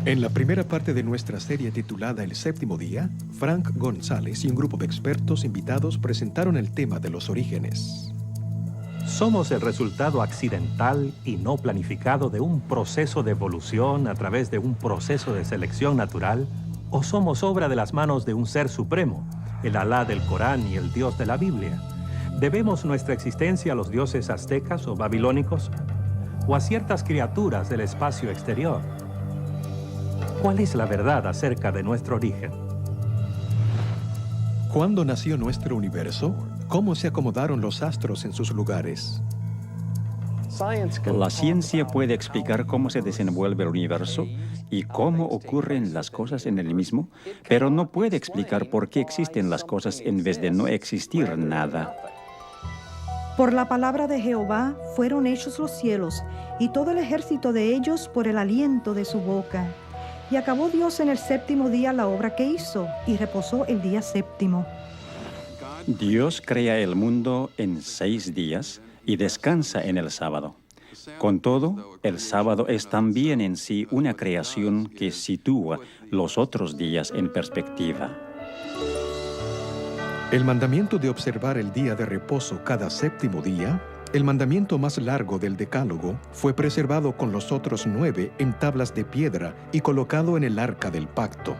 En la primera parte de nuestra serie titulada El Séptimo Día, Frank González y un grupo de expertos invitados presentaron el tema de los orígenes. Somos el resultado accidental y no planificado de un proceso de evolución a través de un proceso de selección natural, o somos obra de las manos de un ser supremo, el Alá del Corán y el Dios de la Biblia. ¿Debemos nuestra existencia a los dioses aztecas o babilónicos? ¿O a ciertas criaturas del espacio exterior? ¿Cuál es la verdad acerca de nuestro origen? ¿Cuándo nació nuestro universo? ¿Cómo se acomodaron los astros en sus lugares? La ciencia puede explicar cómo se desenvuelve el universo y cómo ocurren las cosas en el mismo, pero no puede explicar por qué existen las cosas en vez de no existir nada. Por la palabra de Jehová fueron hechos los cielos, y todo el ejército de ellos por el aliento de su boca. Y acabó Dios en el séptimo día la obra que hizo, y reposó el día séptimo. Dios crea el mundo en 6 días y descansa en el sábado. Con todo, el sábado es también en sí una creación que sitúa los otros días en perspectiva. El mandamiento de observar el día de reposo cada séptimo día, el mandamiento más largo del Decálogo, fue preservado con los otros 9 en tablas de piedra y colocado en el arca del pacto.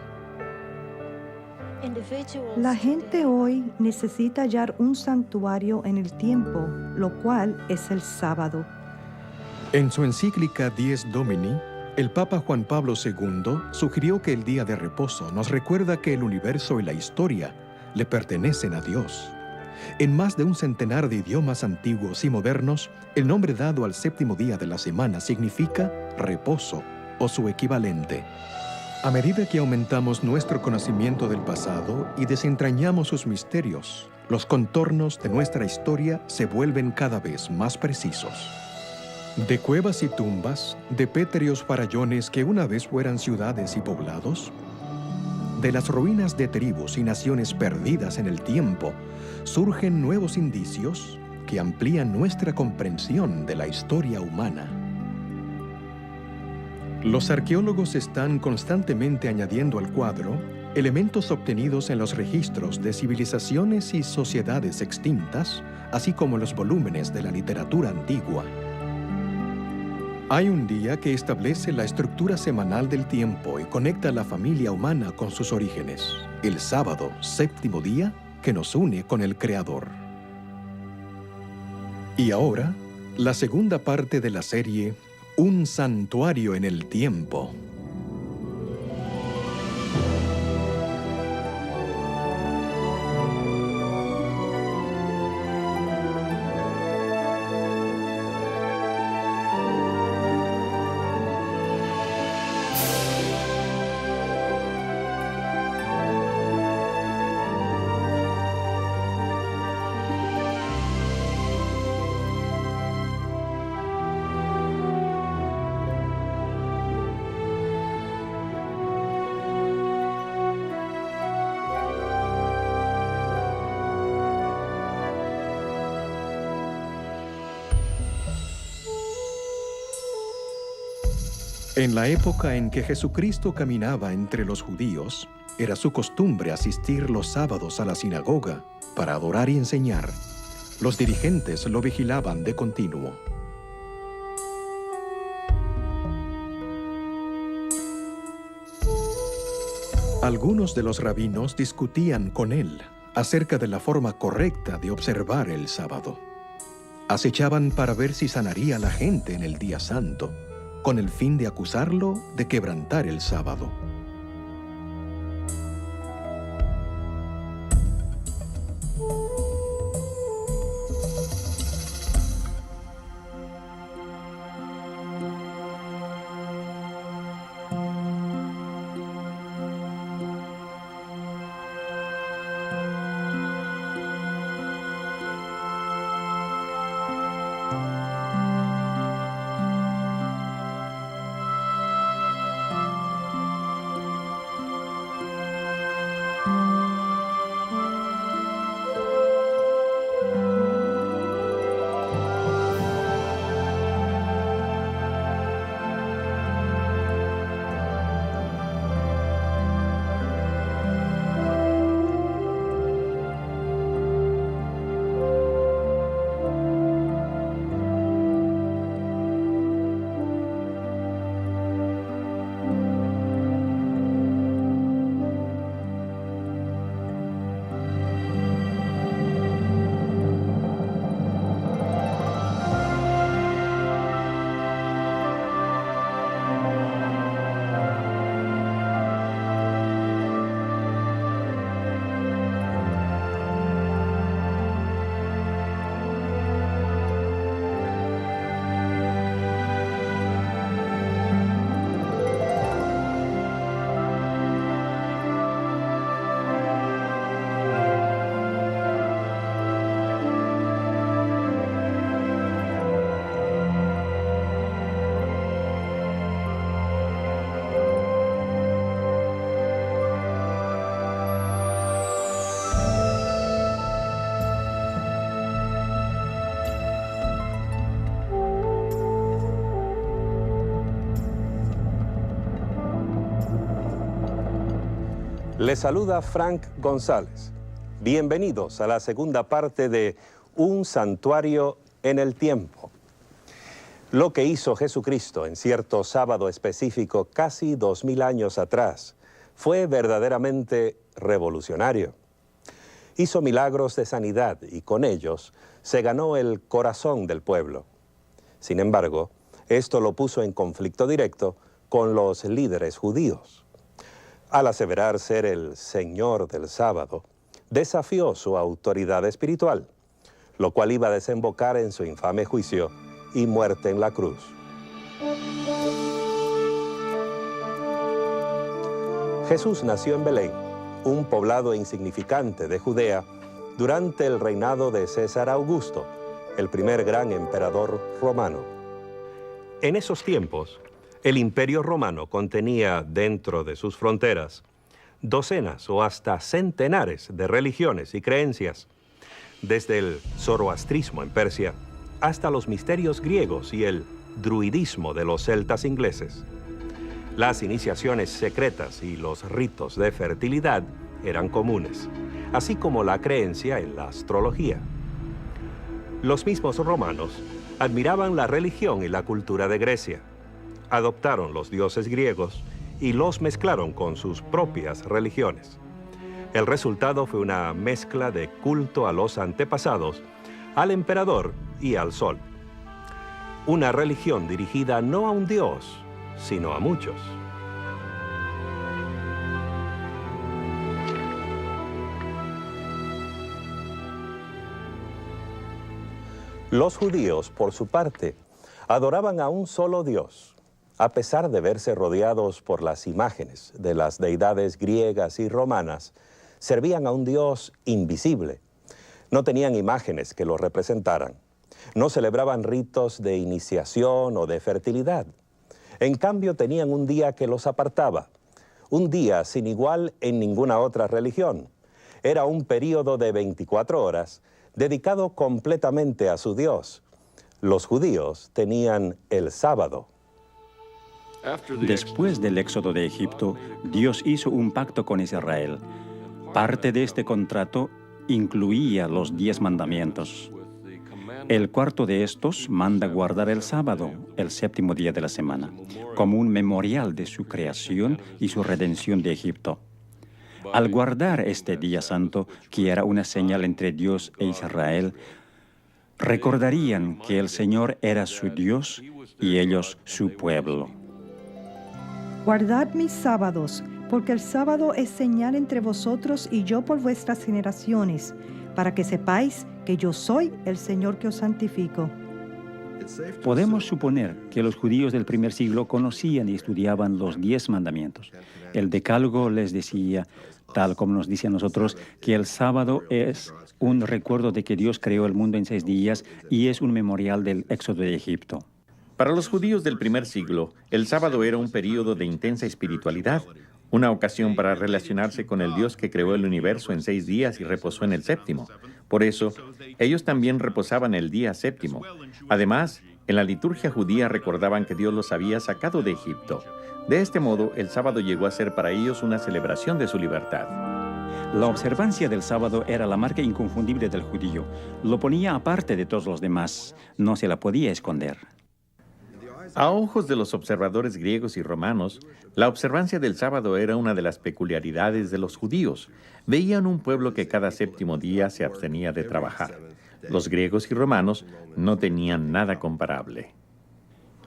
La gente hoy necesita hallar un santuario en el tiempo, lo cual es el sábado. En su encíclica Dies Domini, el Papa Juan Pablo II sugirió que el día de reposo nos recuerda que el universo y la historia le pertenecen a Dios. En más de un centenar de idiomas antiguos y modernos, el nombre dado al séptimo día de la semana significa reposo o su equivalente. A medida que aumentamos nuestro conocimiento del pasado y desentrañamos sus misterios, los contornos de nuestra historia se vuelven cada vez más precisos. De cuevas y tumbas, de pétreos farallones que una vez fueran ciudades y poblados, de las ruinas de tribus y naciones perdidas en el tiempo, surgen nuevos indicios que amplían nuestra comprensión de la historia humana. Los arqueólogos están constantemente añadiendo al cuadro elementos obtenidos en los registros de civilizaciones y sociedades extintas, así como los volúmenes de la literatura antigua. Hay un día que establece la estructura semanal del tiempo y conecta a la familia humana con sus orígenes, el sábado, séptimo día, que nos une con el Creador. Y ahora, la segunda parte de la serie, Un santuario en el tiempo. En la época en que Jesucristo caminaba entre los judíos, era su costumbre asistir los sábados a la sinagoga para adorar y enseñar. Los dirigentes lo vigilaban de continuo. Algunos de los rabinos discutían con él acerca de la forma correcta de observar el sábado. Acechaban para ver si sanaría a la gente en el día santo, con el fin de acusarlo de quebrantar el sábado. Les saluda Frank González. Bienvenidos a la segunda parte de Un santuario en el tiempo. Lo que hizo Jesucristo en cierto sábado específico casi 2000 años atrás fue verdaderamente revolucionario. Hizo milagros de sanidad y con ellos se ganó el corazón del pueblo. Sin embargo, esto lo puso en conflicto directo con los líderes judíos. Al aseverar ser el Señor del sábado, desafió su autoridad espiritual, lo cual iba a desembocar en su infame juicio y muerte en la cruz. Jesús nació en Belén, un poblado insignificante de Judea, durante el reinado de César Augusto, el primer gran emperador romano. En esos tiempos, el Imperio Romano contenía dentro de sus fronteras docenas o hasta centenares de religiones y creencias, desde el zoroastrismo en Persia hasta los misterios griegos y el druidismo de los celtas ingleses. Las iniciaciones secretas y los ritos de fertilidad eran comunes, así como la creencia en la astrología. Los mismos romanos admiraban la religión y la cultura de Grecia. Adoptaron los dioses griegos y los mezclaron con sus propias religiones. El resultado fue una mezcla de culto a los antepasados, al emperador y al sol. Una religión dirigida no a un dios, sino a muchos. Los judíos, por su parte, adoraban a un solo Dios, a pesar de verse rodeados por las imágenes de las deidades griegas y romanas. Servían a un Dios invisible. No tenían imágenes que lo representaran. No celebraban ritos de iniciación o de fertilidad. En cambio, tenían un día que los apartaba, un día sin igual en ninguna otra religión. Era un período de 24 horas dedicado completamente a su Dios. Los judíos tenían el sábado. Después del éxodo de Egipto, Dios hizo un pacto con Israel. Parte de este contrato incluía los 10 mandamientos. El cuarto de estos manda guardar el sábado, el séptimo día de la semana, como un memorial de su creación y su redención de Egipto. Al guardar este día santo, que era una señal entre Dios e Israel, recordarían que el Señor era su Dios y ellos su pueblo. Guardad mis sábados, porque el sábado es señal entre vosotros y yo por vuestras generaciones, para que sepáis que yo soy el Señor que os santifico. Podemos suponer que los judíos del primer siglo conocían y estudiaban los 10 mandamientos. El Decálogo les decía, tal como nos dice a nosotros, que el sábado es un recuerdo de que Dios creó el mundo en 6 días y es un memorial del éxodo de Egipto. Para los judíos del primer siglo, el sábado era un período de intensa espiritualidad, una ocasión para relacionarse con el Dios que creó el universo en 6 días y reposó en el séptimo. Por eso, ellos también reposaban el día séptimo. Además, en la liturgia judía recordaban que Dios los había sacado de Egipto. De este modo, el sábado llegó a ser para ellos una celebración de su libertad. La observancia del sábado era la marca inconfundible del judío. Lo ponía aparte de todos los demás. No se la podía esconder. A ojos de los observadores griegos y romanos, la observancia del sábado era una de las peculiaridades de los judíos. Veían un pueblo que cada séptimo día se abstenía de trabajar. Los griegos y romanos no tenían nada comparable.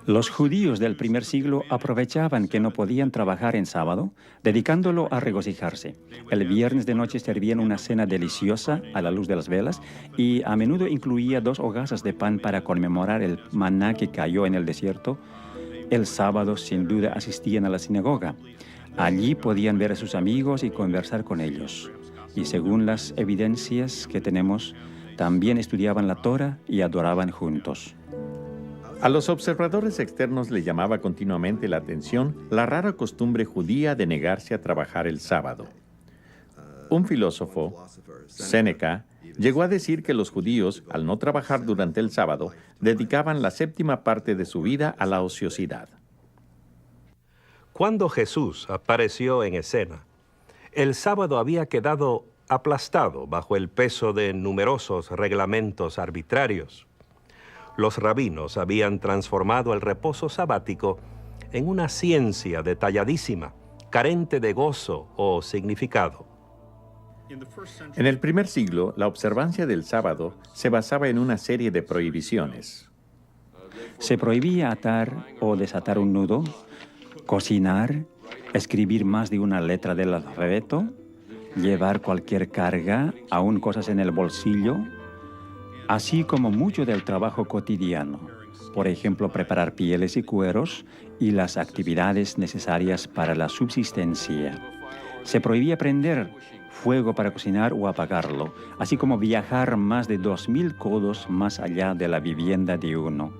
Los judíos del primer siglo aprovechaban que no podían trabajar en sábado, dedicándolo a regocijarse. El viernes de noche servían una cena deliciosa a la luz de las velas y a menudo incluía 2 hogazas de pan para conmemorar el maná que cayó en el desierto. El sábado, sin duda, asistían a la sinagoga. Allí podían ver a sus amigos y conversar con ellos. Y según las evidencias que tenemos, también estudiaban la Torah y adoraban juntos. A los observadores externos les llamaba continuamente la atención la rara costumbre judía de negarse a trabajar el sábado. Un filósofo, Séneca, llegó a decir que los judíos, al no trabajar durante el sábado, dedicaban la 7ª parte de su vida a la ociosidad. Cuando Jesús apareció en escena, El sábado había quedado aplastado bajo el peso de numerosos reglamentos arbitrarios. Los rabinos habían transformado el reposo sabático en una ciencia detalladísima, carente de gozo o significado. En el primer siglo, la observancia del sábado se basaba en una serie de prohibiciones. Se prohibía atar o desatar un nudo, cocinar, escribir más de una letra del alfabeto, llevar cualquier carga, aún cosas en el bolsillo, así como mucho del trabajo cotidiano, por ejemplo, preparar pieles y cueros y las actividades necesarias para la subsistencia. Se prohibía prender fuego para cocinar o apagarlo, así como viajar más de 2000 codos más allá de la vivienda de uno.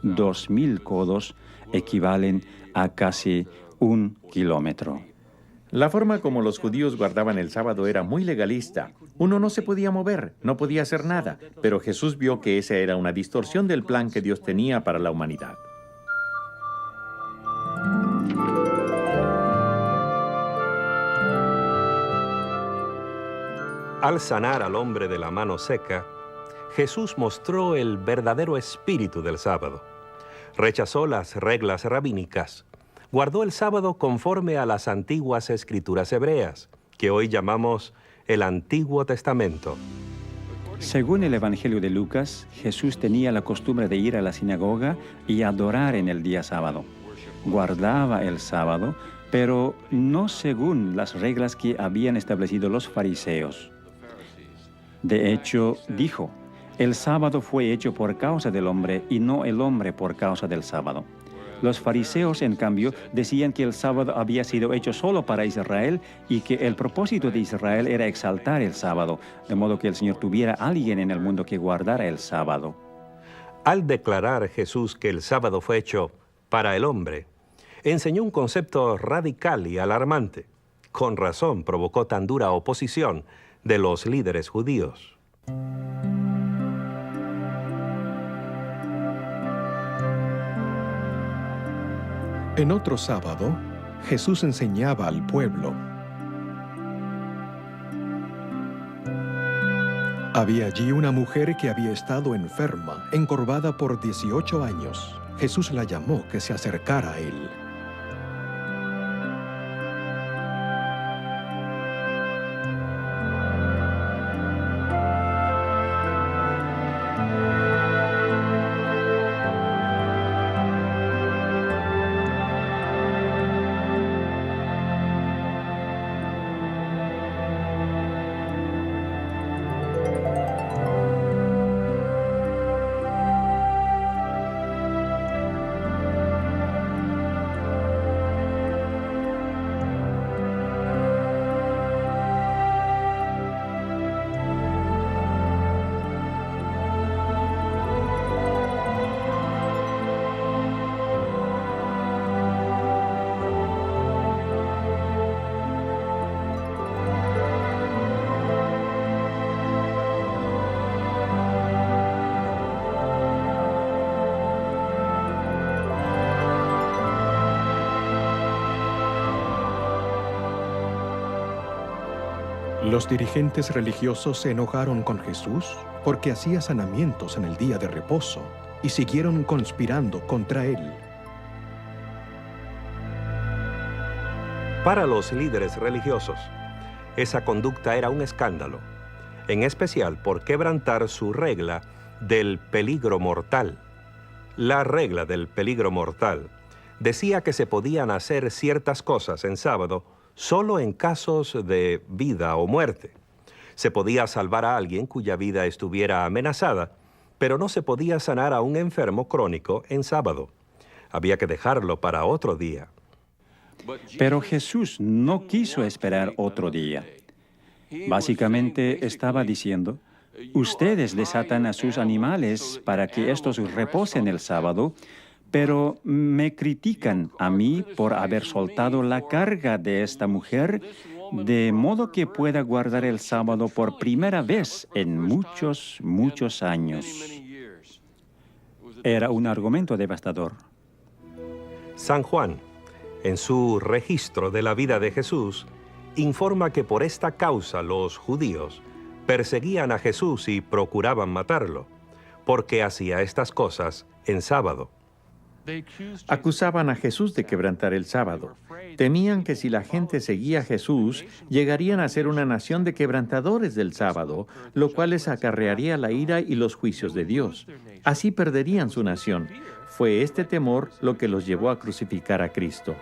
2000 codos equivalen a casi 1 kilómetro. La forma como los judíos guardaban el sábado era muy legalista. Uno no se podía mover, no podía hacer nada, pero Jesús vio que esa era una distorsión del plan que Dios tenía para la humanidad. Al sanar al hombre de la mano seca, Jesús mostró el verdadero espíritu del sábado. Rechazó las reglas rabínicas. Guardó el sábado conforme a las antiguas escrituras hebreas, que hoy llamamos el Antiguo Testamento. Según el Evangelio de Lucas, Jesús tenía la costumbre de ir a la sinagoga y adorar en el día sábado. Guardaba el sábado, pero no según las reglas que habían establecido los fariseos. De hecho, dijo, el sábado fue hecho por causa del hombre y no el hombre por causa del sábado. Los fariseos, en cambio, decían que el sábado había sido hecho solo para Israel y que el propósito de Israel era exaltar el sábado, de modo que el Señor tuviera a alguien en el mundo que guardara el sábado. Al declarar Jesús que el sábado fue hecho para el hombre, enseñó un concepto radical y alarmante. Con razón provocó tan dura oposición de los líderes judíos. En otro sábado, Jesús enseñaba al pueblo. Había allí una mujer que había estado enferma, encorvada por 18 años. Jesús la llamó que se acercara a él. Los dirigentes religiosos se enojaron con Jesús porque hacía sanamientos en el día de reposo y siguieron conspirando contra él. Para los líderes religiosos, esa conducta era un escándalo, en especial por quebrantar su regla del peligro mortal. La regla del peligro mortal decía que se podían hacer ciertas cosas en sábado solo en casos de vida o muerte. Se podía salvar a alguien cuya vida estuviera amenazada, pero no se podía sanar a un enfermo crónico en sábado. Había que dejarlo para otro día. Pero Jesús no quiso esperar otro día. Básicamente estaba diciendo, ustedes desatan a sus animales para que estos reposen el sábado, pero me critican a mí por haber soltado la carga de esta mujer, de modo que pueda guardar el sábado por primera vez en muchos años. Era un argumento devastador. San Juan, en su registro de la vida de Jesús, informa que por esta causa los judíos perseguían a Jesús y procuraban matarlo, porque hacía estas cosas en sábado. Acusaban a Jesús de quebrantar el sábado. Temían que si la gente seguía a Jesús, llegarían a ser una nación de quebrantadores del sábado, lo cual les acarrearía la ira y los juicios de Dios. Así perderían su nación. Fue este temor lo que los llevó a crucificar a Cristo.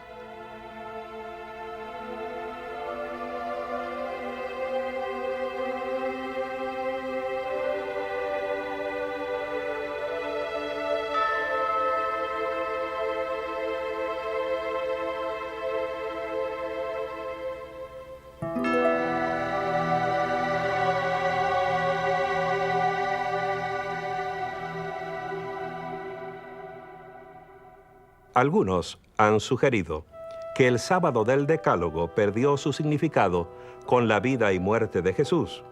Algunos han sugerido que el sábado del Decálogo perdió su significado con la vida y muerte de Jesús,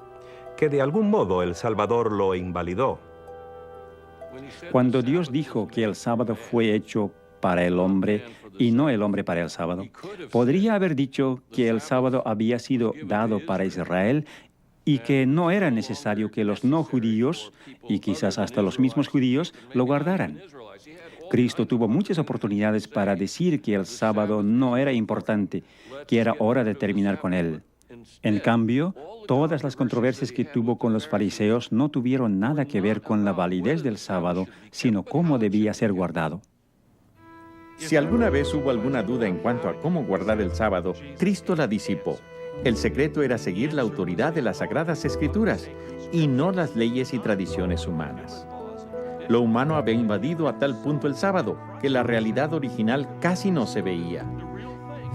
que de algún modo el Salvador lo invalidó. Cuando Dios dijo que el sábado fue hecho para el hombre y no el hombre para el sábado, podría haber dicho que el sábado había sido dado para Israel y que no era necesario que los no judíos, y quizás hasta los mismos judíos, lo guardaran. Cristo tuvo muchas oportunidades para decir que el sábado no era importante, que era hora de terminar con él. En cambio, todas las controversias que tuvo con los fariseos no tuvieron nada que ver con la validez del sábado, sino cómo debía ser guardado. Si alguna vez hubo alguna duda en cuanto a cómo guardar el sábado, Cristo la disipó. El secreto era seguir la autoridad de las Sagradas Escrituras y no las leyes y tradiciones humanas. Lo humano había invadido a tal punto el sábado que la realidad original casi no se veía.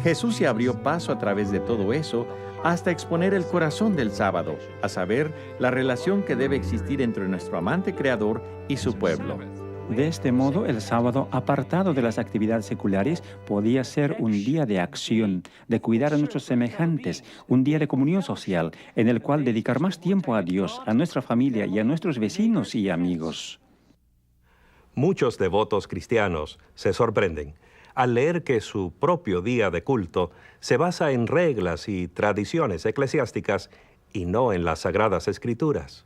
Jesús se abrió paso a través de todo eso hasta exponer el corazón del sábado, a saber, la relación que debe existir entre nuestro amante Creador y su pueblo. De este modo, el sábado, apartado de las actividades seculares, podía ser un día de acción, de cuidar a nuestros semejantes, un día de comunión social, en el cual dedicar más tiempo a Dios, a nuestra familia y a nuestros vecinos y amigos. Muchos devotos cristianos se sorprenden al leer que su propio día de culto se basa en reglas y tradiciones eclesiásticas y no en las Sagradas Escrituras.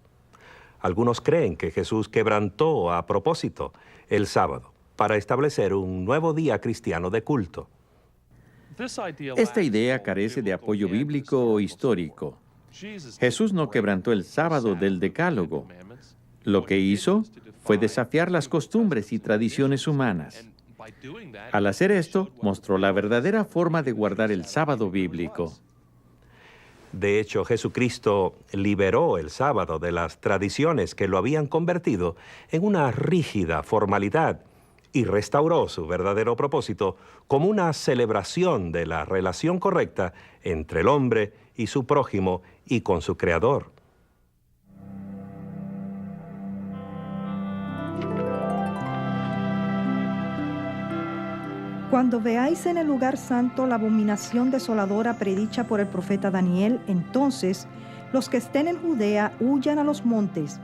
Algunos creen que Jesús quebrantó a propósito el sábado para establecer un nuevo día cristiano de culto. Esta idea carece de apoyo bíblico o histórico. Jesús no quebrantó el sábado del Decálogo. Lo que hizo fue desafiar las costumbres y tradiciones humanas. Al hacer esto, mostró la verdadera forma de guardar el sábado bíblico. De hecho, Jesucristo liberó el sábado de las tradiciones que lo habían convertido en una rígida formalidad y restauró su verdadero propósito como una celebración de la relación correcta entre el hombre y su prójimo y con su Creador. Cuando veáis en el lugar santo la abominación desoladora predicha por el profeta Daniel, entonces los que estén en Judea huyan a los montes.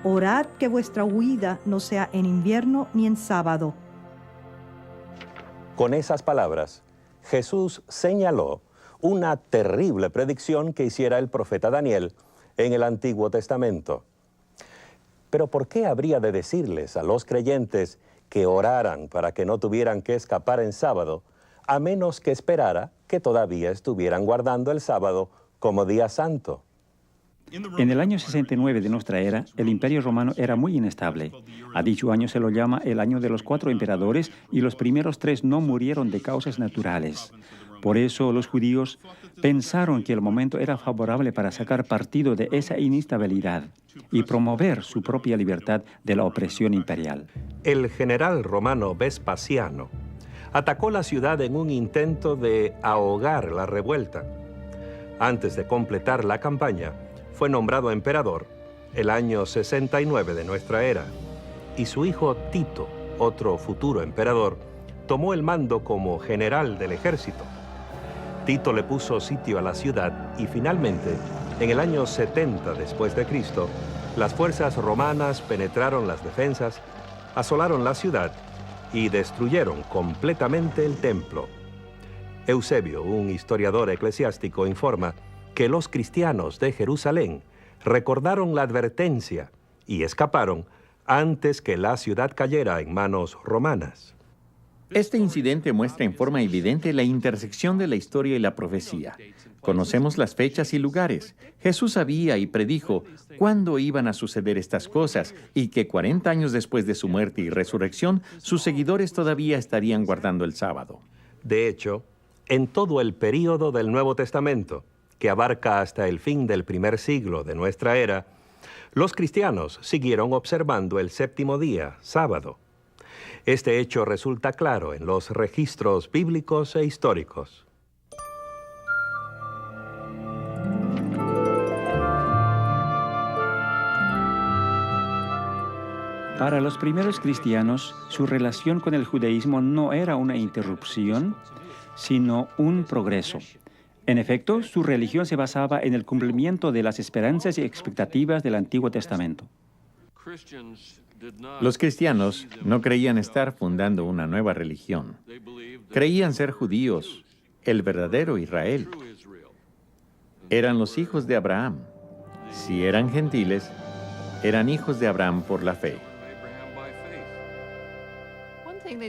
Orad que vuestra huida no sea en invierno ni en sábado. Con esas palabras, Jesús señaló una terrible predicción que hiciera el profeta Daniel en el Antiguo Testamento. Pero ¿por qué habría de decirles a los creyentes que oraran para que no tuvieran que escapar en sábado, a menos que esperara que todavía estuvieran guardando el sábado como día santo? En el año 69 de nuestra era, el Imperio Romano era muy inestable. A dicho año se lo llama el año de los 4 emperadores y los primeros 3 no murieron de causas naturales. Por eso los judíos pensaron que el momento era favorable para sacar partido de esa inestabilidad y promover su propia libertad de la opresión imperial. El general romano Vespasiano atacó la ciudad en un intento de ahogar la revuelta. Antes de completar la campaña, fue nombrado emperador el año 69 de nuestra era, y su hijo Tito, otro futuro emperador, tomó el mando como general del ejército. Tito le puso sitio a la ciudad y finalmente, en el año 70 después de Cristo, las fuerzas romanas penetraron las defensas, asolaron la ciudad y destruyeron completamente el templo. Eusebio, un historiador eclesiástico, informa que los cristianos de Jerusalén recordaron la advertencia y escaparon antes que la ciudad cayera en manos romanas. Este incidente muestra en forma evidente la intersección de la historia y la profecía. Conocemos las fechas y lugares. Jesús sabía y predijo cuándo iban a suceder estas cosas y que 40 años después de su muerte y resurrección, sus seguidores todavía estarían guardando el sábado. De hecho, en todo el período del Nuevo Testamento, que abarca hasta el fin del primer siglo de nuestra era, los cristianos siguieron observando el séptimo día, sábado. Este hecho resulta claro en los registros bíblicos e históricos. Para los primeros cristianos, su relación con el judaísmo no era una interrupción, sino un progreso. En efecto, su religión se basaba en el cumplimiento de las esperanzas y expectativas del Antiguo Testamento. Los cristianos no creían estar fundando una nueva religión. Creían ser judíos, el verdadero Israel. Eran los hijos de Abraham. Si eran gentiles, eran hijos de Abraham por la fe.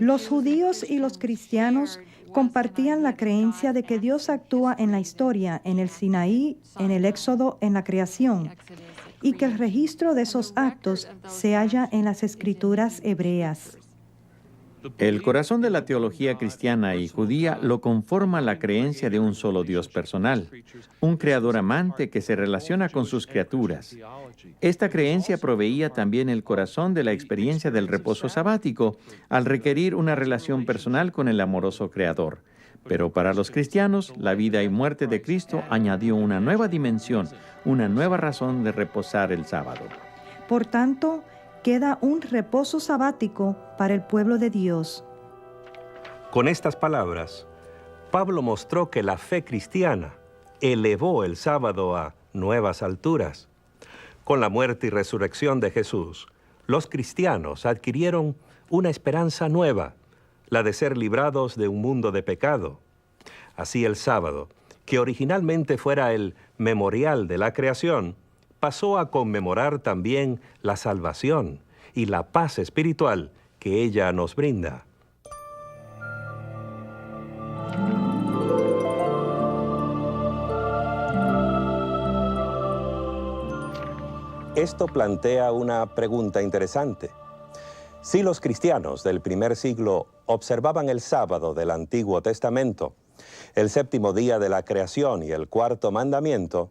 Los judíos y los cristianos compartían la creencia de que Dios actúa en la historia, en el Sinaí, en el Éxodo, en la creación, y que el registro de esos actos se halla en las escrituras hebreas. El corazón de la teología cristiana y judía lo conforma la creencia de un solo Dios personal, un creador amante que se relaciona con sus criaturas. Esta creencia proveía también el corazón de la experiencia del reposo sabático, al requerir una relación personal con el amoroso creador. Pero para los cristianos, la vida y muerte de Cristo añadió una nueva dimensión, una nueva razón de reposar el sábado. Por tanto, queda un reposo sabático para el pueblo de Dios. Con estas palabras, Pablo mostró que la fe cristiana elevó el sábado a nuevas alturas. Con la muerte y resurrección de Jesús, los cristianos adquirieron una esperanza nueva, la de ser librados de un mundo de pecado. Así el sábado, que originalmente fuera el memorial de la creación, pasó a conmemorar también la salvación y la paz espiritual que ella nos brinda. Esto plantea una pregunta interesante. Si los cristianos del primer siglo observaban el sábado del Antiguo Testamento, el séptimo día de la creación y el cuarto mandamiento,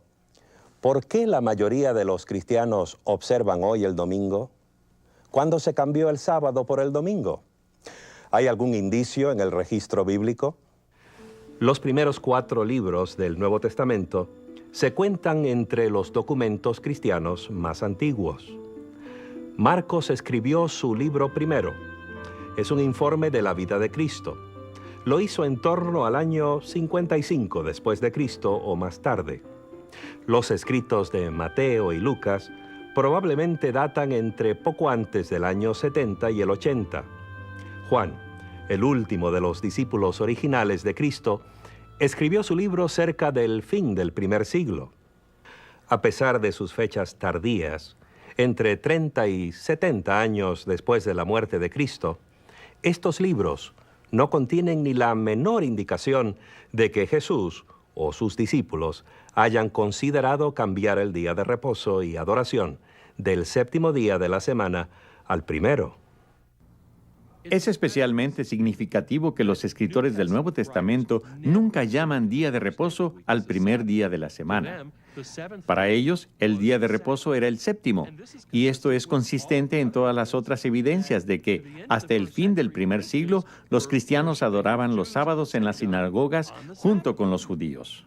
¿por qué la mayoría de los cristianos observan hoy el domingo? ¿Cuándo se cambió el sábado por el domingo? ¿Hay algún indicio en el registro bíblico? Los primeros 4 libros del Nuevo Testamento se cuentan entre los documentos cristianos más antiguos. Marcos escribió su libro primero. Es un informe de la vida de Cristo. Lo hizo en torno al año 55 después de Cristo o más tarde. Los escritos de Mateo y Lucas probablemente datan entre poco antes del año 70 y el 80. Juan, el último de los discípulos originales de Cristo, escribió su libro cerca del fin del primer siglo. A pesar de sus fechas tardías, entre 30 y 70 años después de la muerte de Cristo, estos libros no contienen ni la menor indicación de que Jesús o sus discípulos hayan considerado cambiar el día de reposo y adoración del séptimo día de la semana al primero. Es especialmente significativo que los escritores del Nuevo Testamento nunca llaman día de reposo al primer día de la semana. Para ellos, el día de reposo era el séptimo, y esto es consistente en todas las otras evidencias de que, hasta el fin del primer siglo, los cristianos adoraban los sábados en las sinagogas junto con los judíos.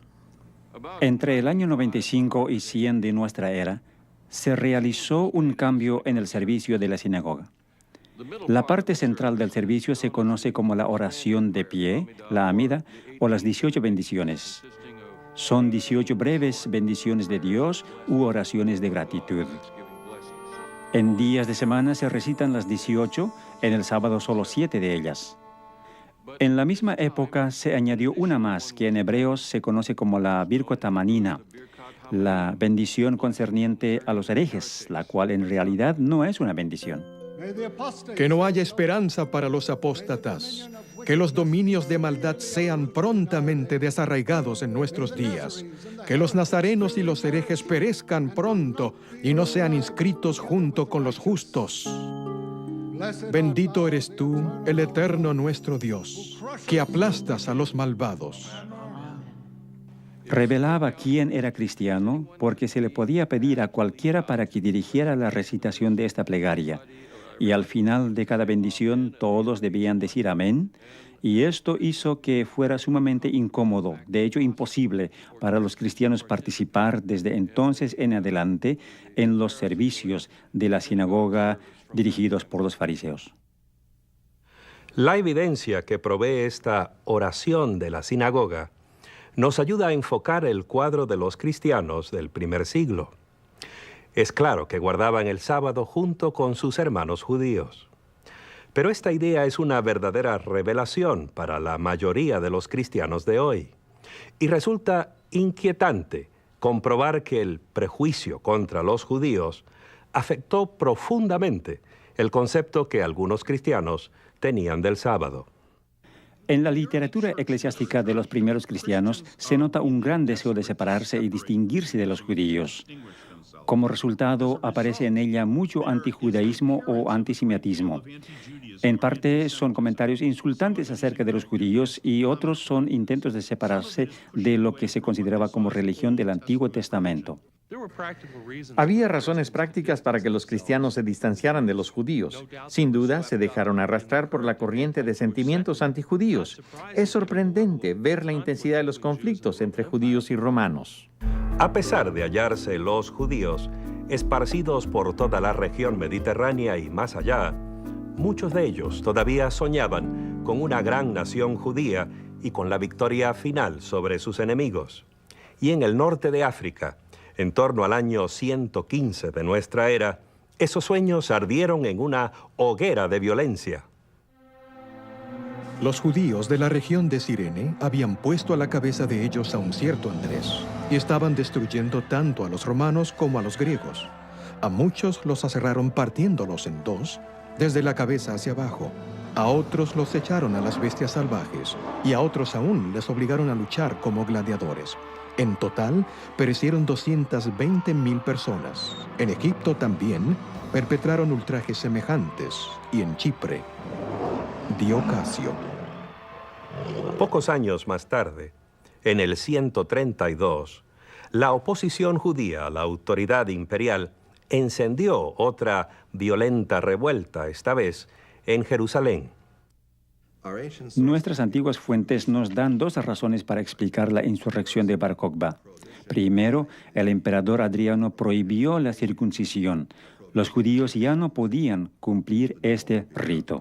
Entre el año 95 y 100 de nuestra era, se realizó un cambio en el servicio de la sinagoga. La parte central del servicio se conoce como la oración de pie, la amida, o las 18 bendiciones. Son 18 breves bendiciones de Dios u oraciones de gratitud. En días de semana se recitan las 18, en el sábado solo 7 de ellas. En la misma época se añadió una más, que en hebreos se conoce como la Birkot Hamanina, la bendición concerniente a los herejes, la cual en realidad no es una bendición. Que no haya esperanza para los apóstatas, que los dominios de maldad sean prontamente desarraigados en nuestros días, que los nazarenos y los herejes perezcan pronto y no sean inscritos junto con los justos. Bendito eres tú, el eterno nuestro Dios, que aplastas a los malvados. Revelaba quién era cristiano porque se le podía pedir a cualquiera para que dirigiera la recitación de esta plegaria. Y al final de cada bendición todos debían decir amén, y esto hizo que fuera sumamente incómodo, de hecho imposible, para los cristianos participar desde entonces en adelante en los servicios de la sinagoga dirigidos por los fariseos. La evidencia que provee esta oración de la sinagoga nos ayuda a enfocar el cuadro de los cristianos del primer siglo. Es claro que guardaban el sábado junto con sus hermanos judíos. Pero esta idea es una verdadera revelación para la mayoría de los cristianos de hoy. Y resulta inquietante comprobar que el prejuicio contra los judíos afectó profundamente el concepto que algunos cristianos tenían del sábado. En la literatura eclesiástica de los primeros cristianos se nota un gran deseo de separarse y distinguirse de los judíos. Como resultado, aparece en ella mucho antijudaísmo o antisemitismo. En parte son comentarios insultantes acerca de los judíos y otros son intentos de separarse de lo que se consideraba como religión del Antiguo Testamento. Había razones prácticas para que los cristianos se distanciaran de los judíos. Sin duda, se dejaron arrastrar por la corriente de sentimientos antijudíos. Es sorprendente ver la intensidad de los conflictos entre judíos y romanos. A pesar de hallarse los judíos esparcidos por toda la región mediterránea y más allá, muchos de ellos todavía soñaban con una gran nación judía y con la victoria final sobre sus enemigos. Y en el norte de África, en torno al año 115 de nuestra era, esos sueños ardieron en una hoguera de violencia. Los judíos de la región de Cirene habían puesto a la cabeza de ellos a un cierto Andrés y estaban destruyendo tanto a los romanos como a los griegos. A muchos los aserraron partiéndolos en dos, desde la cabeza hacia abajo. A otros los echaron a las bestias salvajes y a otros aún les obligaron a luchar como gladiadores. En total, perecieron 220,000 personas. En Egipto también perpetraron ultrajes semejantes y en Chipre. Diocasio. Pocos años más tarde, en el 132, la oposición judía a la autoridad imperial encendió otra violenta revuelta, esta vez en Jerusalén. Nuestras antiguas fuentes nos dan dos razones para explicar la insurrección de Bar Kokhba. Primero, el emperador Adriano prohibió la circuncisión. Los judíos ya no podían cumplir este rito.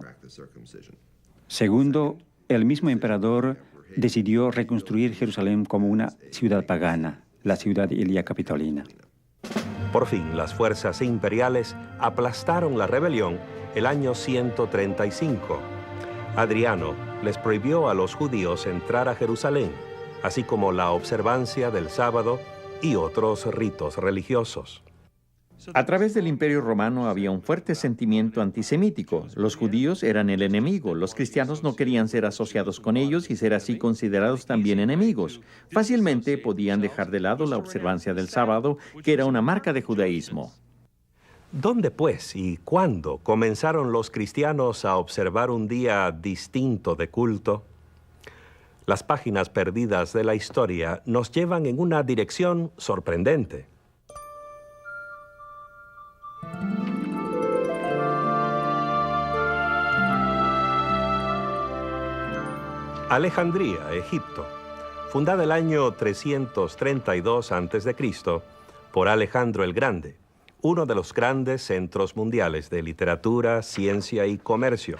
Segundo, el mismo emperador decidió reconstruir Jerusalén como una ciudad pagana, la ciudad Ilia Capitolina. Por fin, las fuerzas imperiales aplastaron la rebelión el año 135. Adriano les prohibió a los judíos entrar a Jerusalén, así como la observancia del sábado y otros ritos religiosos. A través del Imperio Romano había un fuerte sentimiento antisemítico. Los judíos eran el enemigo. Los cristianos no querían ser asociados con ellos y ser así considerados también enemigos. Fácilmente podían dejar de lado la observancia del sábado, que era una marca de judaísmo. ¿Dónde, pues, y cuándo comenzaron los cristianos a observar un día distinto de culto? Las páginas perdidas de la historia nos llevan en una dirección sorprendente. Alejandría, Egipto, fundada el año 332 a.C. por Alejandro el Grande, uno de los grandes centros mundiales de literatura, ciencia y comercio,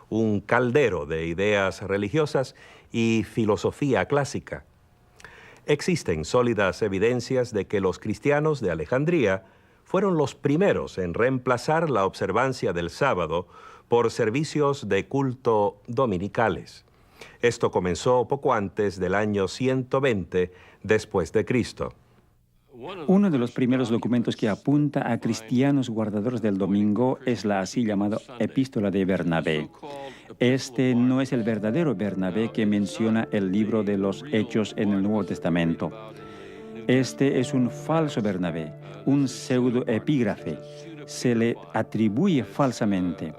un caldero de ideas religiosas y filosofía clásica. Existen sólidas evidencias de que los cristianos de Alejandría fueron los primeros en reemplazar la observancia del sábado por servicios de culto dominicales, Esto comenzó poco antes del año 120 después de Cristo. Uno de los primeros documentos que apunta a cristianos guardadores del domingo es la así llamada Epístola de Bernabé. Este no es el verdadero Bernabé que menciona el libro de los Hechos en el Nuevo Testamento. Este es un falso Bernabé, un pseudoepígrafe. Se le atribuye falsamente.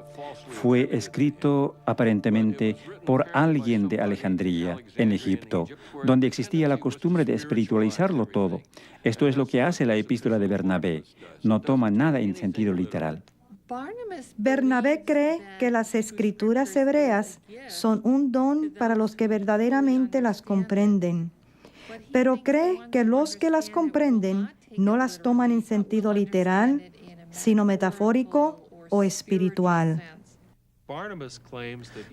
Fue escrito aparentemente por alguien de Alejandría, en Egipto, donde existía la costumbre de espiritualizarlo todo. Esto es lo que hace la epístola de Bernabé. No toma nada en sentido literal. Bernabé cree que las escrituras hebreas son un don para los que verdaderamente las comprenden, pero cree que los que las comprenden no las toman en sentido literal, sino metafórico o espiritual.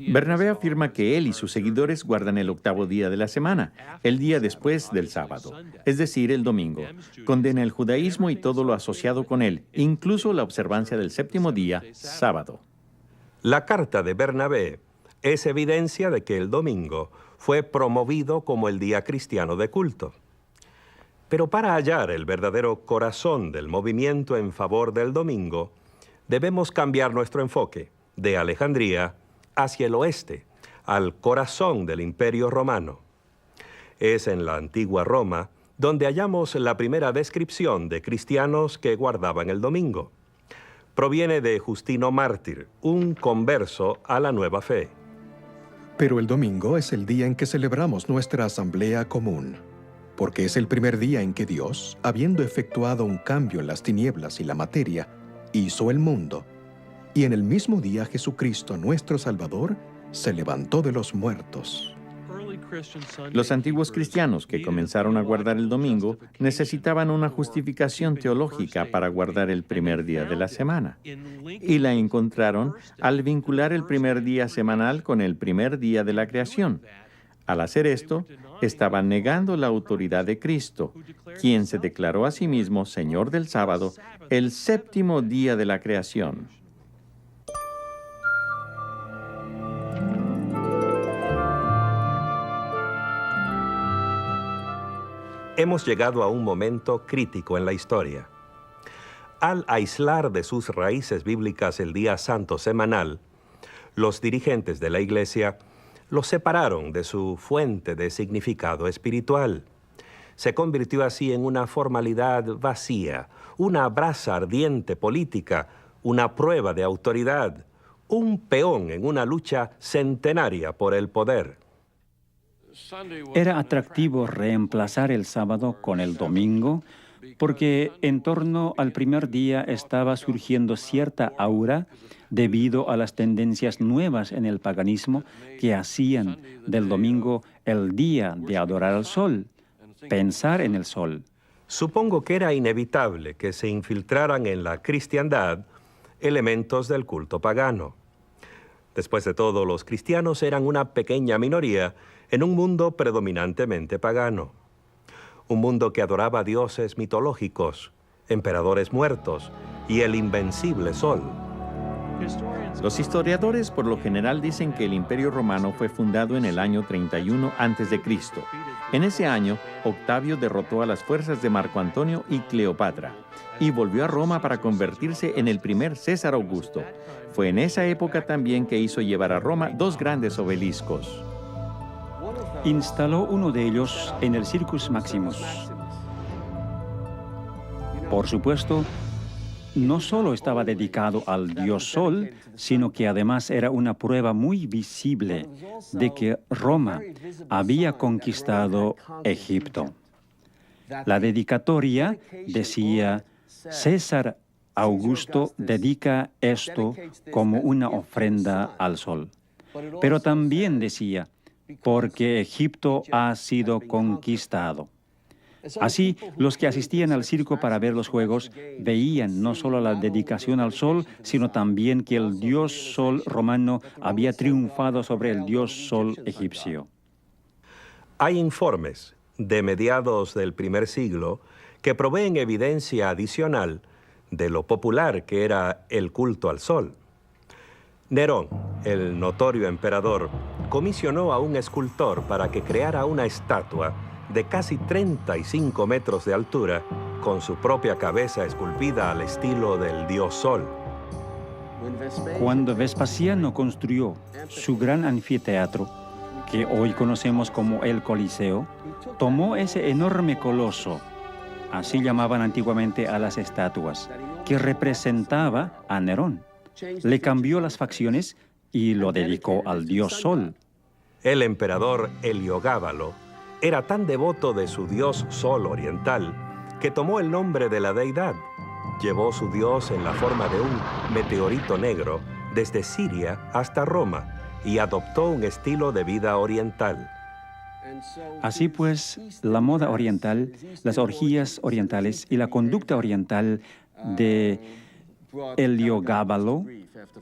Bernabé afirma que él y sus seguidores guardan el octavo día de la semana, el día después del sábado, es decir, el domingo. Condena el judaísmo y todo lo asociado con él, incluso la observancia del séptimo día, sábado. La carta de Bernabé es evidencia de que el domingo fue promovido como el día cristiano de culto. Pero para hallar el verdadero corazón del movimiento en favor del domingo, debemos cambiar nuestro enfoque de Alejandría hacia el oeste, al corazón del Imperio Romano. Es en la antigua Roma donde hallamos la primera descripción de cristianos que guardaban el domingo. Proviene de Justino Mártir, un converso a la nueva fe. Pero el domingo es el día en que celebramos nuestra asamblea común, porque es el primer día en que Dios, habiendo efectuado un cambio en las tinieblas y la materia, hizo el mundo. Y en el mismo día Jesucristo, nuestro Salvador, se levantó de los muertos. Los antiguos cristianos que comenzaron a guardar el domingo necesitaban una justificación teológica para guardar el primer día de la semana. Y la encontraron al vincular el primer día semanal con el primer día de la creación. Al hacer esto, estaban negando la autoridad de Cristo, quien se declaró a sí mismo Señor del sábado, el séptimo día de la creación. Hemos llegado a un momento crítico en la historia. Al aislar de sus raíces bíblicas el día santo semanal, los dirigentes de la Iglesia lo separaron de su fuente de significado espiritual. Se convirtió así en una formalidad vacía, una brasa ardiente política, una prueba de autoridad, un peón en una lucha centenaria por el poder. Era atractivo reemplazar el sábado con el domingo porque en torno al primer día estaba surgiendo cierta aura debido a las tendencias nuevas en el paganismo que hacían del domingo el día de adorar al sol, pensar en el sol. Supongo que era inevitable que se infiltraran en la cristiandad elementos del culto pagano. Después de todo, los cristianos eran una pequeña minoría en un mundo predominantemente pagano. Un mundo que adoraba dioses mitológicos, emperadores muertos y el invencible sol. Los historiadores por lo general dicen que el Imperio Romano fue fundado en el año 31 a.C. En ese año, Octavio derrotó a las fuerzas de Marco Antonio y Cleopatra y volvió a Roma para convertirse en el primer César Augusto. Fue en esa época también que hizo llevar a Roma dos grandes obeliscos. Instaló uno de ellos en el Circus Maximus. Por supuesto, no solo estaba dedicado al dios Sol, sino que además era una prueba muy visible de que Roma había conquistado Egipto. La dedicatoria decía: César Augusto dedica esto como una ofrenda al Sol. Pero también decía: porque Egipto ha sido conquistado. Así, los que asistían al circo para ver los juegos veían no solo la dedicación al sol, sino también que el dios sol romano había triunfado sobre el dios sol egipcio. Hay informes de mediados del primer siglo que proveen evidencia adicional de lo popular que era el culto al sol. Nerón, el notorio emperador, comisionó a un escultor para que creara una estatua de casi 35 metros de altura, con su propia cabeza esculpida al estilo del dios Sol. Cuando Vespasiano construyó su gran anfiteatro, que hoy conocemos como el Coliseo, tomó ese enorme coloso, así llamaban antiguamente a las estatuas, que representaba a Nerón. Le cambió las facciones y lo dedicó al dios Sol. El emperador Heliogábalo era tan devoto de su dios Sol oriental que tomó el nombre de la deidad. Llevó su dios en la forma de un meteorito negro desde Siria hasta Roma y adoptó un estilo de vida oriental. Así pues, la moda oriental, las orgías orientales y la conducta oriental de Heliogábalo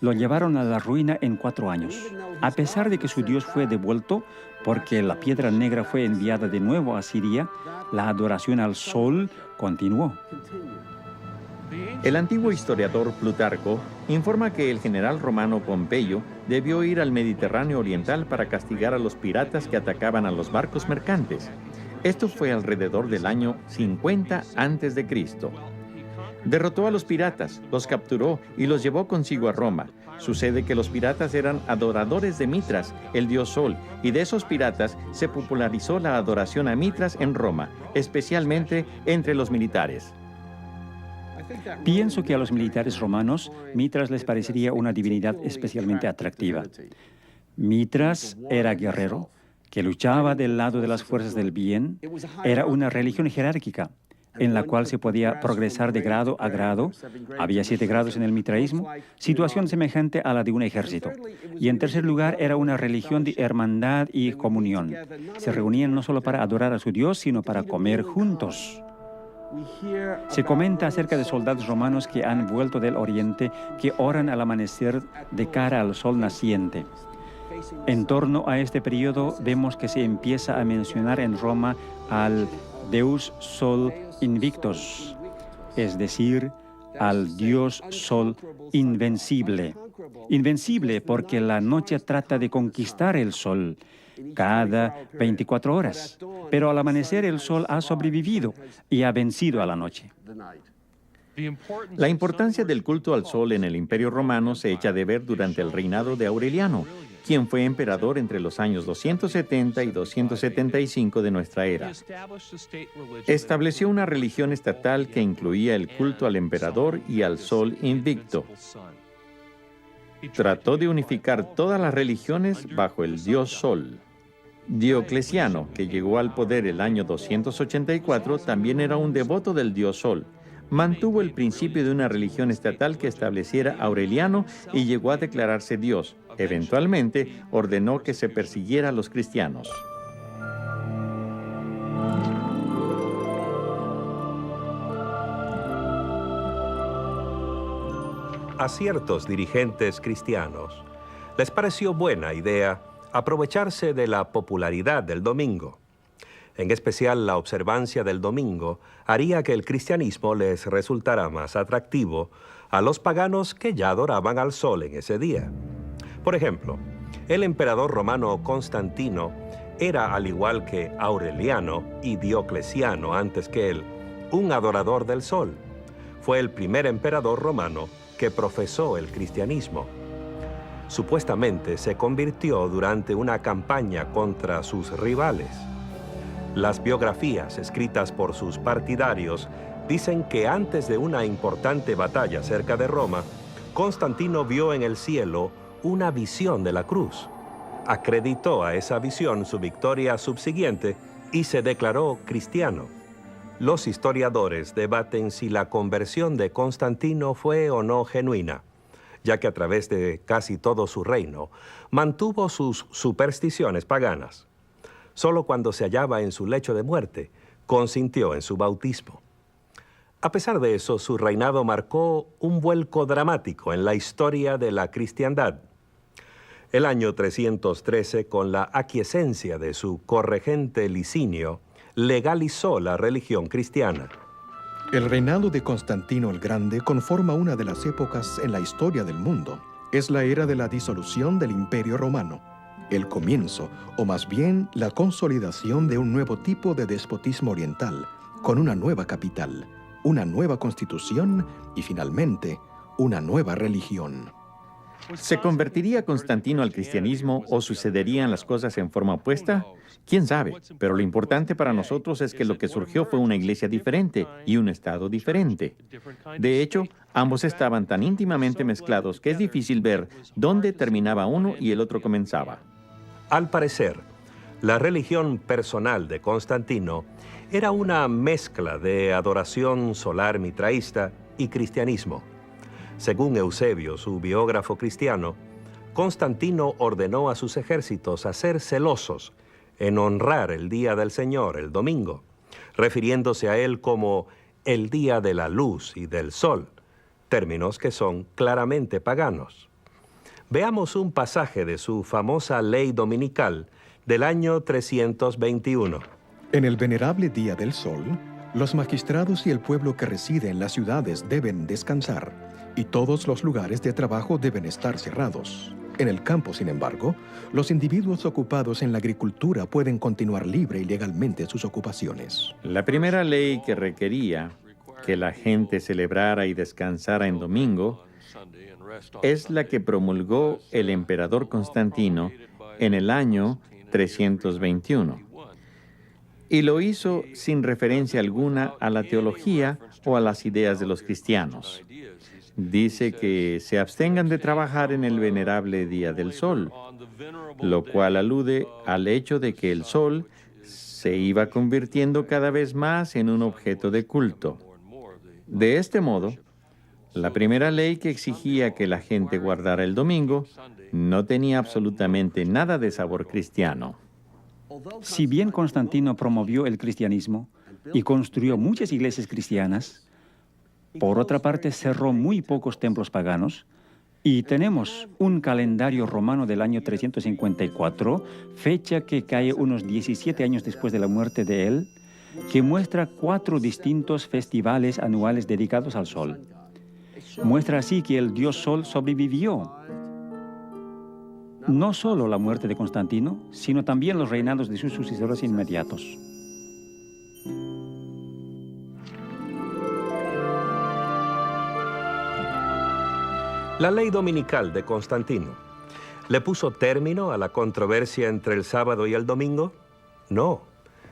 lo llevaron a la ruina en 4 años. A pesar de que su dios fue devuelto porque la piedra negra fue enviada de nuevo a Siria, la adoración al sol continuó. El antiguo historiador Plutarco informa que el general romano Pompeyo debió ir al Mediterráneo oriental para castigar a los piratas que atacaban a los barcos mercantes. Esto fue alrededor del año 50 a.C. Derrotó a los piratas, los capturó y los llevó consigo a Roma. Sucede que los piratas eran adoradores de Mitras, el dios Sol, y de esos piratas se popularizó la adoración a Mitras en Roma, especialmente entre los militares. Pienso que a los militares romanos, Mitras les parecería una divinidad especialmente atractiva. Mitras era guerrero, que luchaba del lado de las fuerzas del bien. Era una religión jerárquica, en la cual se podía progresar de grado a grado. Había 7 grados en el mitraísmo, situación semejante a la de un ejército. Y en tercer lugar, era una religión de hermandad y comunión. Se reunían no solo para adorar a su Dios, sino para comer juntos. Se comenta acerca de soldados romanos que han vuelto del oriente, que oran al amanecer de cara al sol naciente. En torno a este periodo vemos que se empieza a mencionar en Roma al Deus Sol Invictus, es decir, al dios Sol invencible. Invencible porque la noche trata de conquistar el sol cada 24 horas, pero al amanecer el sol ha sobrevivido y ha vencido a la noche. La importancia del culto al sol en el Imperio Romano se echa de ver durante el reinado de Aureliano, quien fue emperador entre los años 270 y 275 de nuestra era. Estableció una religión estatal que incluía el culto al emperador y al sol invicto. Trató de unificar todas las religiones bajo el dios Sol. Diocleciano, que llegó al poder el año 284, también era un devoto del dios Sol. Mantuvo el principio de una religión estatal que estableciera Aureliano y llegó a declararse Dios. Eventualmente, ordenó que se persiguiera a los cristianos. A ciertos dirigentes cristianos les pareció buena idea aprovecharse de la popularidad del domingo. En especial, la observancia del domingo haría que el cristianismo les resultara más atractivo a los paganos que ya adoraban al sol en ese día. Por ejemplo, el emperador romano Constantino era, al igual que Aureliano y Diocleciano antes que él, un adorador del sol. Fue el primer emperador romano que profesó el cristianismo. Supuestamente se convirtió durante una campaña contra sus rivales. Las biografías escritas por sus partidarios dicen que antes de una importante batalla cerca de Roma, Constantino vio en el cielo una visión de la cruz. Acreditó a esa visión su victoria subsiguiente y se declaró cristiano. Los historiadores debaten si la conversión de Constantino fue o no genuina, ya que a través de casi todo su reino mantuvo sus supersticiones paganas. Solo cuando se hallaba en su lecho de muerte, consintió en su bautismo. A pesar de eso, su reinado marcó un vuelco dramático en la historia de la cristiandad. El año 313, con la aquiescencia de su corregente Licinio, legalizó la religión cristiana. El reinado de Constantino el Grande conforma una de las épocas en la historia del mundo. Es la era de la disolución del Imperio Romano. el comienzo, o más bien la consolidación de un nuevo tipo de despotismo oriental, con una nueva capital, una nueva constitución y finalmente una nueva religión. ¿Se convertiría Constantino al cristianismo o sucederían las cosas en forma opuesta? ¿Quién sabe? Pero lo importante para nosotros es que lo que surgió fue una iglesia diferente y un estado diferente. De hecho, ambos estaban tan íntimamente mezclados que es difícil ver dónde terminaba uno y el otro comenzaba. Al parecer, la religión personal de Constantino era una mezcla de adoración solar mitraísta y cristianismo. Según Eusebio, su biógrafo cristiano, Constantino ordenó a sus ejércitos a ser celosos en honrar el día del Señor, el domingo, refiriéndose a él como el día de la luz y del sol, términos que son claramente paganos. Veamos un pasaje de su famosa ley dominical del año 321. En el venerable día del sol, los magistrados y el pueblo que reside en las ciudades deben descansar, y todos los lugares de trabajo deben estar cerrados. En el campo, sin embargo, los individuos ocupados en la agricultura pueden continuar libre y legalmente sus ocupaciones. La primera ley que requería que la gente celebrara y descansara en domingo es la que promulgó el emperador Constantino en el año 321. Y lo hizo sin referencia alguna a la teología o a las ideas de los cristianos. Dice que se abstengan de trabajar en el venerable día del sol, lo cual alude al hecho de que el sol se iba convirtiendo cada vez más en un objeto de culto. De este modo, la primera ley que exigía que la gente guardara el domingo no tenía absolutamente nada de sabor cristiano. Si bien Constantino promovió el cristianismo y construyó muchas iglesias cristianas, por otra parte cerró muy pocos templos paganos, y tenemos un calendario romano del año 354, fecha que cae unos 17 años después de la muerte de él, que muestra 4 distintos festivales anuales dedicados al sol. Muestra así que el dios Sol sobrevivió. No solo la muerte de Constantino, sino también los reinados de sus sucesores inmediatos. La ley dominical de Constantino, ¿le puso término a la controversia entre el sábado y el domingo? No.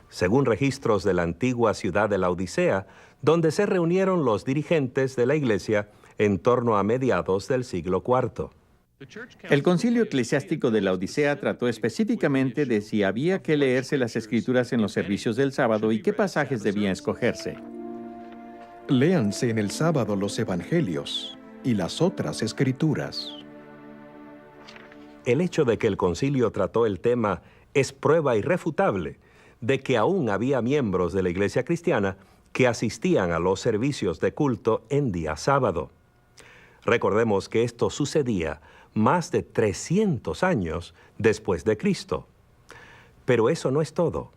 Según registros de la antigua ciudad de Laodicea, donde se reunieron los dirigentes de la iglesia en torno a mediados del siglo IV. El concilio eclesiástico de la Odisea trató específicamente de si había que leerse las escrituras en los servicios del sábado y qué pasajes debían escogerse. Léanse en el sábado los evangelios y las otras escrituras. El hecho de que el concilio trató el tema es prueba irrefutable de que aún había miembros de la iglesia cristiana que asistían a los servicios de culto en día sábado. Recordemos que esto sucedía más de 300 años después de Cristo. Pero eso no es todo.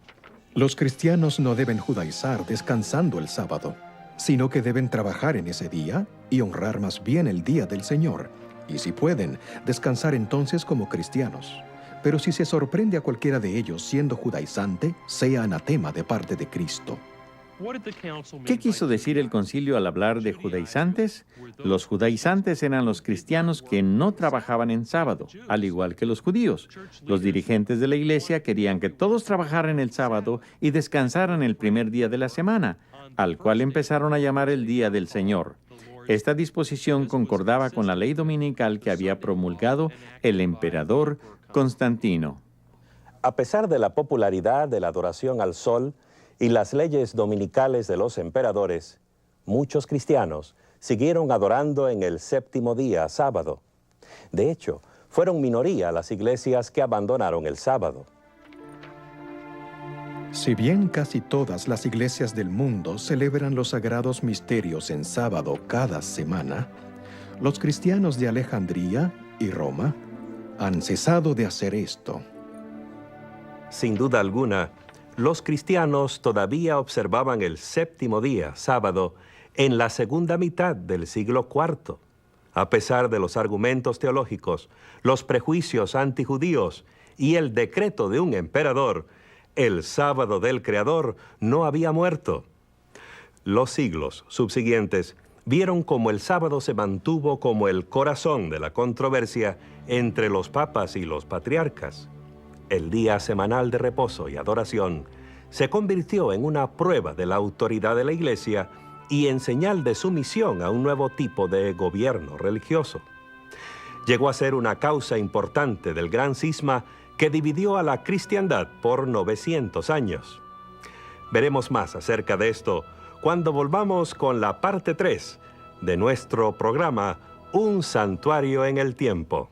Los cristianos no deben judaizar descansando el sábado, sino que deben trabajar en ese día y honrar más bien el día del Señor, y si pueden, descansar entonces como cristianos. Pero si se sorprende a cualquiera de ellos siendo judaizante, sea anatema de parte de Cristo. ¿Qué quiso decir el concilio al hablar de judaizantes? Los judaizantes eran los cristianos que no trabajaban en sábado, al igual que los judíos. Los dirigentes de la iglesia querían que todos trabajaran el sábado y descansaran el primer día de la semana, al cual empezaron a llamar el Día del Señor. Esta disposición concordaba con la ley dominical que había promulgado el emperador Constantino. A pesar de la popularidad de la adoración al sol y las leyes dominicales de los emperadores, muchos cristianos siguieron adorando en el séptimo día, sábado. De hecho, fueron minoría las iglesias que abandonaron el sábado. Si bien casi todas las iglesias del mundo celebran los sagrados misterios en sábado cada semana, los cristianos de Alejandría y Roma han cesado de hacer esto. Sin duda alguna, los cristianos todavía observaban el séptimo día, sábado, en la segunda mitad del siglo IV. A pesar de los argumentos teológicos, los prejuicios antijudíos y el decreto de un emperador, el sábado del Creador no había muerto. Los siglos subsiguientes vieron cómo el sábado se mantuvo como el corazón de la controversia entre los papas y los patriarcas. El día semanal de reposo y adoración se convirtió en una prueba de la autoridad de la Iglesia y en señal de sumisión a un nuevo tipo de gobierno religioso. Llegó a ser una causa importante del gran cisma que dividió a la cristiandad por 900 años. Veremos más acerca de esto cuando volvamos con la parte 3 de nuestro programa Un Santuario en el Tiempo.